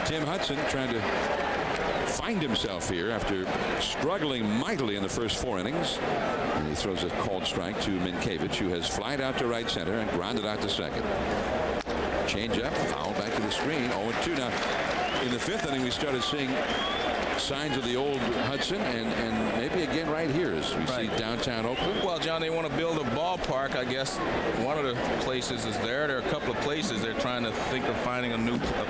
Tim Hudson trying to find himself here after struggling mightily in the first 4 innings. And he throws a called strike to Minkiewicz, who has flied out to right center and grounded out to second. Change up, foul back to the screen. 0-2. Now, in the 5th inning, we started seeing signs of the old Hudson, and maybe again right here as we see downtown Oakland. Well, John, they want to build a ballpark. I guess one of the places is there. There are a couple of places they're trying to think of finding a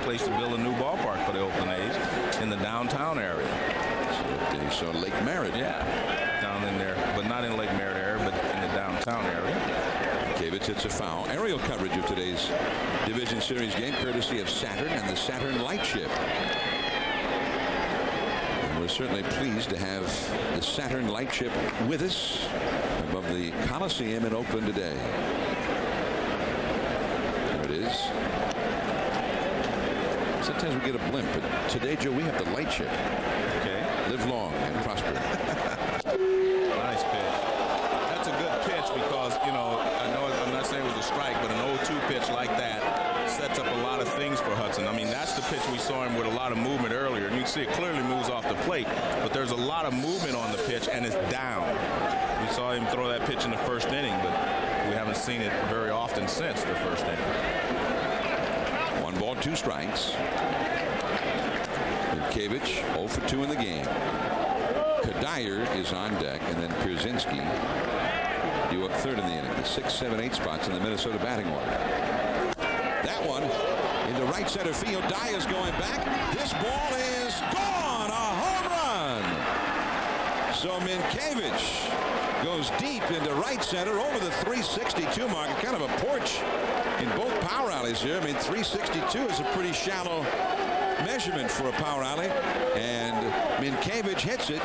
place to build a new ballpark for the Oakland A's in the downtown area. So they saw Lake Merritt. Yeah, down in there, but not in Lake Merritt area, but in the downtown area. Minkiewicz hits a foul. Aerial coverage of today's Division Series game, courtesy of Saturn and the Saturn Lightship. We're certainly pleased to have the Saturn Lightship with us above the Coliseum in Oakland today. There it is. Sometimes we get a blimp, but today, Joe, we have the Lightship. Okay. Live long and prosper. Nice pitch. That's a good pitch because, you know, I know I'm not saying it was a strike, but an 0-2 pitch like that sets up a lot of things for Hudson. I mean, that's the pitch we saw him with a lot of movement earlier. And you can see it clearly moves off the plate, but there's a lot of movement on the pitch, and it's down. We saw him throw that pitch in the 1st inning, but we haven't seen it very often since the 1st inning. 1 ball, 2 strikes. Minkiewicz 0 for 2 in the game. Kadire is on deck, and then Pierzynski due up 3rd in the inning. The 6, 7, 8 spots in the Minnesota batting order. That one into right center field. Dye is going back. This ball is gone. A home run. So Minkiewicz goes deep into right center over the 362 mark. Kind of a porch in both power alleys here. I mean, 362 is a pretty shallow measurement for a power alley. And Minkiewicz hits it.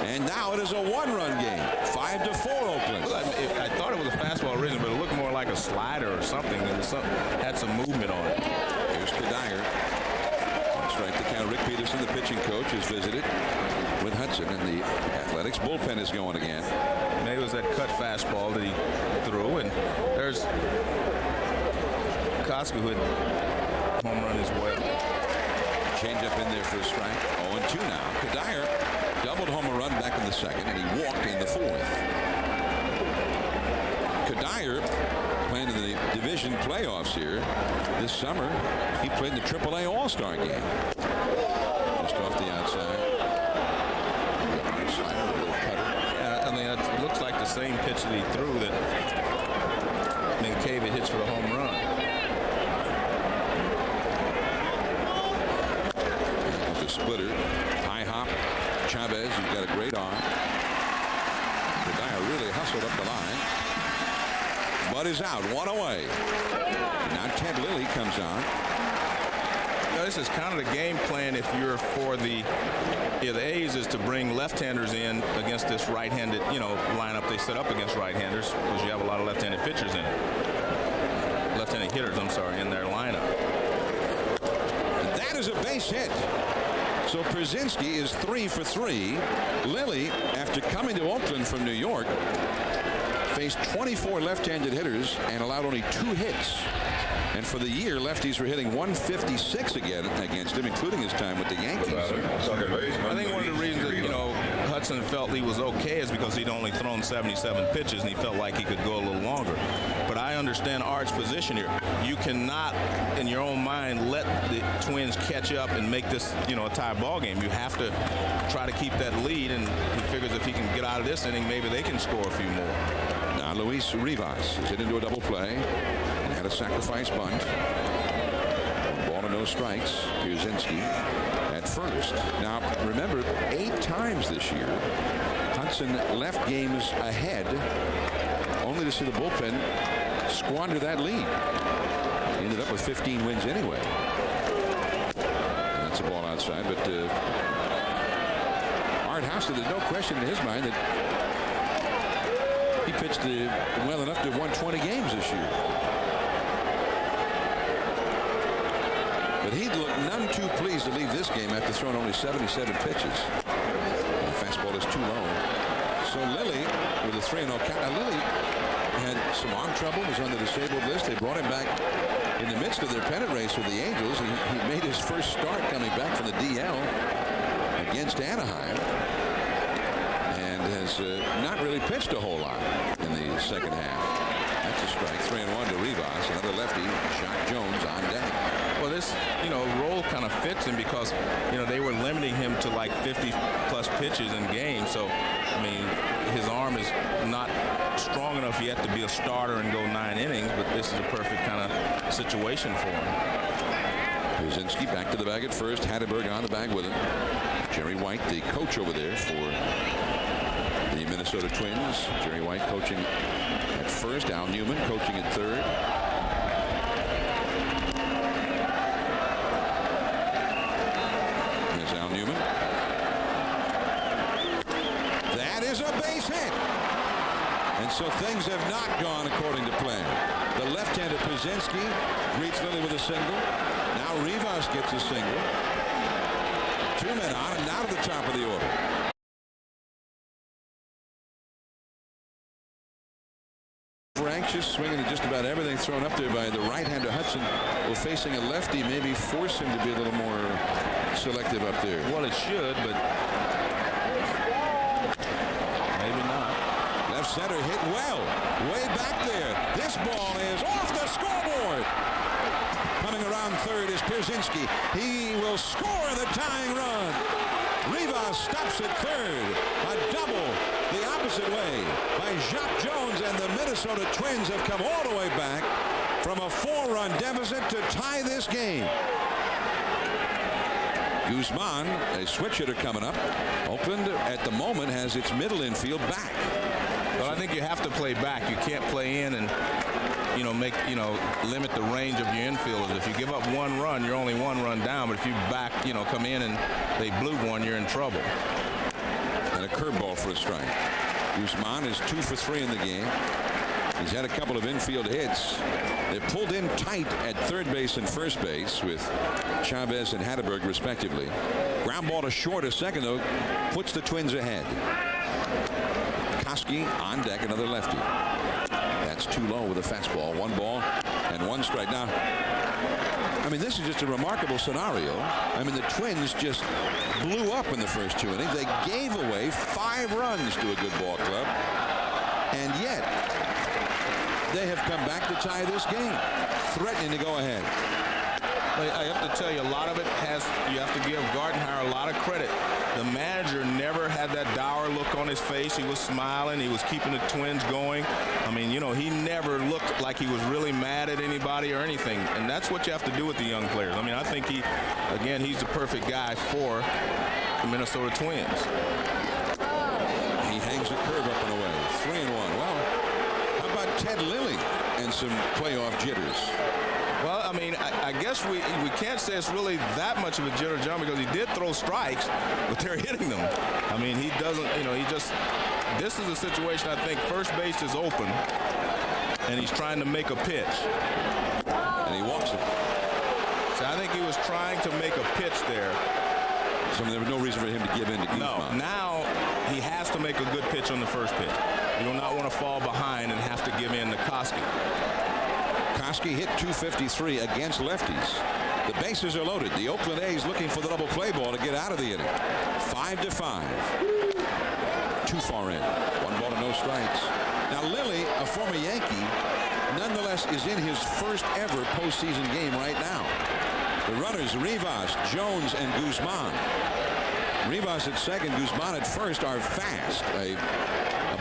And now it is a 1-run game. 5-4 Oakland. Well, I thought it was a fastball originally, but it looked more like a slider or something. It was had some movement on it. Here's Kadire. Strike the count. Rick Peterson, the pitching coach, has visited with Hudson, and the Athletics bullpen is going again. Maybe it was that cut fastball that he threw, and there's Koska who had home run as well. Change up in there for a strike. 0-2 now. Kadire doubled home run back in the 2nd, and he walked in the 4th. Kadire playing in the division playoffs here this summer. He played in the AAA All-Star game. Just off the outside. Slider, a little cutter. I mean, it looks like the same pitch that he threw that Minkiewicz hits for the home run. The splitter, high hop. Chavez, who's got a great arm. Kadire really hustled up the line, but is out. 1 away. Now Ted Lilly comes on. You know, this is kind of the game plan if you're for the A's is to bring left-handers in against this right-handed, lineup they set up against right-handers because you have a lot of left-handed pitchers in it. Left-handed hitters, I'm sorry, in their lineup. And that is a base hit. So Pierzynski is 3 for 3. Lilly, after coming to Oakland from New York, faced 24 left-handed hitters and allowed only 2 hits. And for the year, lefties were hitting 156 again against him, including his time with the Yankees. I think one of the reasons that, Hudson felt he was okay is because he'd only thrown 77 pitches and he felt like he could go a little longer. But I understand Art's position here. You cannot, in your own mind, let the Twins catch up and make this, a tie ball game. You have to try to keep that lead, and he figures if he can get out of this inning, maybe they can score a few more. Now Luis Rivas is hit into a double play and had a sacrifice bunt. 1 ball and no strikes. Pierzynski at first. Now remember, 8 times this year Hudson left games ahead only to see the bullpen squander that lead. He ended up with 15 wins anyway. And that's a ball outside, but Art House, there's no question in his mind that he pitched well enough to have won 20 games this year. But he looked none too pleased to leave this game after throwing only 77 pitches. And the fastball is too low. So Lilly with a 3-0 count. Now Lilly had some arm trouble, was on the disabled list. They brought him back in the midst of their pennant race with the Angels. He made his first start coming back from the DL against Anaheim, and has not really pitched a whole lot in the second half. That's a strike. 3-1 to Rivas. Another lefty, Jacques Jones, on deck. Well, this, role kind of fits him because, they were limiting him to like 50-plus pitches in games. So, I mean, his arm is not strong enough yet to be a starter and go 9 innings, but this is a perfect kind of situation for him. Pierzynski back to the bag at first. Hatteberg on the bag with him. Jerry White, the coach over there for the Minnesota Twins. Jerry White coaching at first. Al Newman coaching at third. Here's Al Newman. That is a base hit. And so things have not gone according to plan. The left-hander Pierzynski greets Lilly with a single. Now Rivas gets a single. 2 men on and now to the top of the order. We're anxious, swinging at just about everything thrown up there by the right-hander Hudson. Well, facing a lefty, maybe force him to be a little more selective up there. Well, it should, but maybe not. Left center hit well, way back there. This ball is off the scoreboard. Coming around third is Pierzynski. He will score the tying run. Rivas stops at third. A double the opposite way by Jacques Jones, and the Minnesota Twins have come all the way back from a 4-run deficit to tie this game. Guzman, a switch hitter coming up. Oakland at the moment has its middle infield back. Well, I think you have to play back. You can't play in and limit the range of your infielders. If you give up 1 run, you're only 1 run down. But if you back, come in and they blew 1, you're in trouble. And a curveball for a strike. Guzman is 2 for 3 in the game. He's had a couple of infield hits. They're pulled in tight at third base and first base with Chavez and Hatteberg respectively. Ground ball to short a second, though, puts the Twins ahead. Koski on deck, another lefty. That's too low with a fastball. 1 ball and 1 strike. Now, I mean, this is just a remarkable scenario. I mean, the Twins just blew up in the first 2 innings. They gave away 5 runs to a good ball club, and yet they have come back to tie this game, threatening to go ahead. I have to tell you, a lot of it you have to give Gardenhire a lot of credit. The manager never had that dour look on his face. He was smiling. He was keeping the Twins going. I mean, he never looked like he was really mad at anybody or anything. And that's what you have to do with the young players. I mean, I think he's the perfect guy for the Minnesota Twins. He hangs a curve up and away. 3-1. Well, how about Ted Lilly and some playoff jitters? Well, I mean, I guess we can't say it's really that much of a jitter, John, because he did throw strikes, but they're hitting them. I mean, he doesn't, this is a situation, I think, first base is open, and he's trying to make a pitch. And he walks it. So I think he was trying to make a pitch there. So there was no reason for him to give in to Guzman. No, now he has to make a good pitch on the first pitch. You do not want to fall behind and have to give in to Koski. Koski hit .253 against lefties. The bases are loaded. The Oakland A's looking for the double play ball to get out of the inning. 5-5. Too far in. 1 ball to no strikes. Now Lilly, a former Yankee, nonetheless is in his first ever postseason game right now. The runners, Rivas, Jones, and Guzman. Rivas at second, Guzman at first are fast. A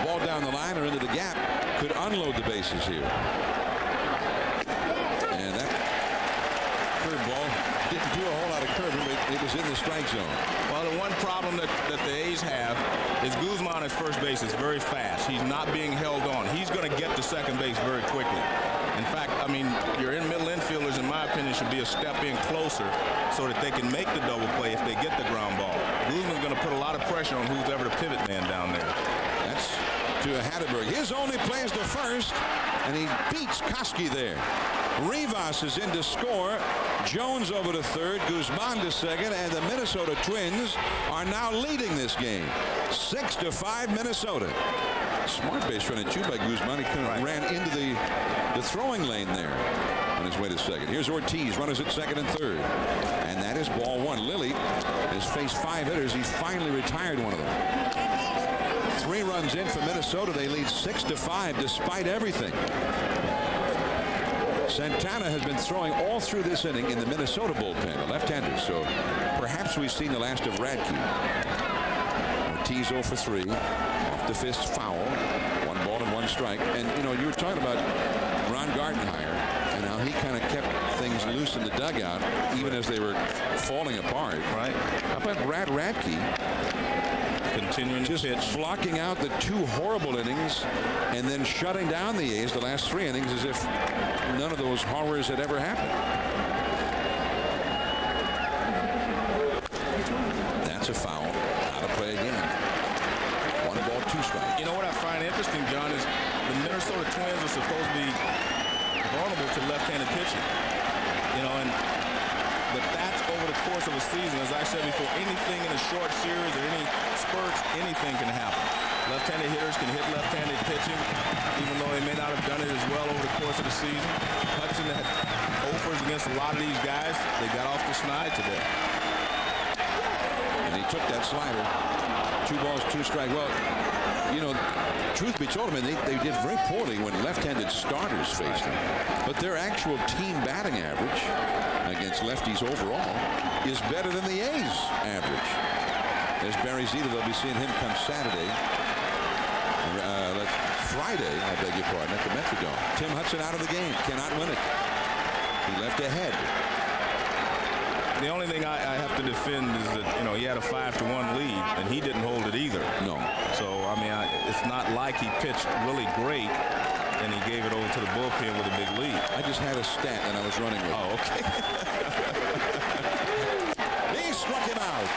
ball down the line or into the gap could unload the bases here. And that curveball didn't do a whole lot of curving, but it was in the strike zone. Well, the one problem that the A's have is Guzman at first base is very fast. He's not being held on. He's going to get to second base very quickly. In fact, I mean, your in-middle infielders, in my opinion, should be a step in closer so that they can make the double play if they get the ground ball. Guzman's going to put a lot of pressure on who's ever the pivot man down there. That's to Hatteberg. His only play is to first, and he beats Koski there. Rivas is in to score. Jones over to third, Guzman to second, and the Minnesota Twins are now leading this game. 6-5 Minnesota. Smart base running too by Guzman. He kind of ran into the throwing lane there. And on his way to second. Here's Ortiz, runners at second and third. And that is ball one. Lilly has faced 5 hitters. He's finally retired one of them. 3 runs in for Minnesota. They lead 6-5 despite everything. Santana has been throwing all through this inning in the Minnesota bullpen, a left-hander. So perhaps we've seen the last of Radke. Ortiz 0 for 3. Off the fist, foul. 1 ball and 1 strike. And, you know, you were talking about Ron Gardenhire and how he kind of kept things loose in the dugout even as they were falling apart. Right. How about Brad Radke? Continuing just pitch. blocking out the 2 horrible innings and then shutting down the A's the last 3 innings as if none of those horrors had ever happened. That's a foul. Out of play again. 1 ball, 2 strikes. You know what I find interesting, John, is the Minnesota Twins are supposed to be vulnerable to left-handed pitching. You know, but that's over the course of a season. As I said before, anything in a short series or any spurts, anything can happen. Left-handed hitters can hit left-handed pitching, even though they may not have done it as well over the course of the season. Hudson had offers against a lot of these guys. They got off the schneid today. And he took that slider. 2 balls, 2 strikes. Well, you know, truth be told, I mean, they did very poorly when left-handed starters faced them. But their actual team batting average against lefties overall is better than the A's average. There's Barry Zito. They'll be seeing him come Saturday. Friday, I beg your pardon, at the Metrodome. Tim Hudson out of the game. Cannot win it. He left ahead. The only thing I have to defend is that, you know, he had a 5-1 lead, and he didn't hold it either. No. So, I mean, it's not like he pitched really great, and he gave it over to the bullpen with a big lead. I just had a stat, and I was running with it. Oh, okay. He struck him out.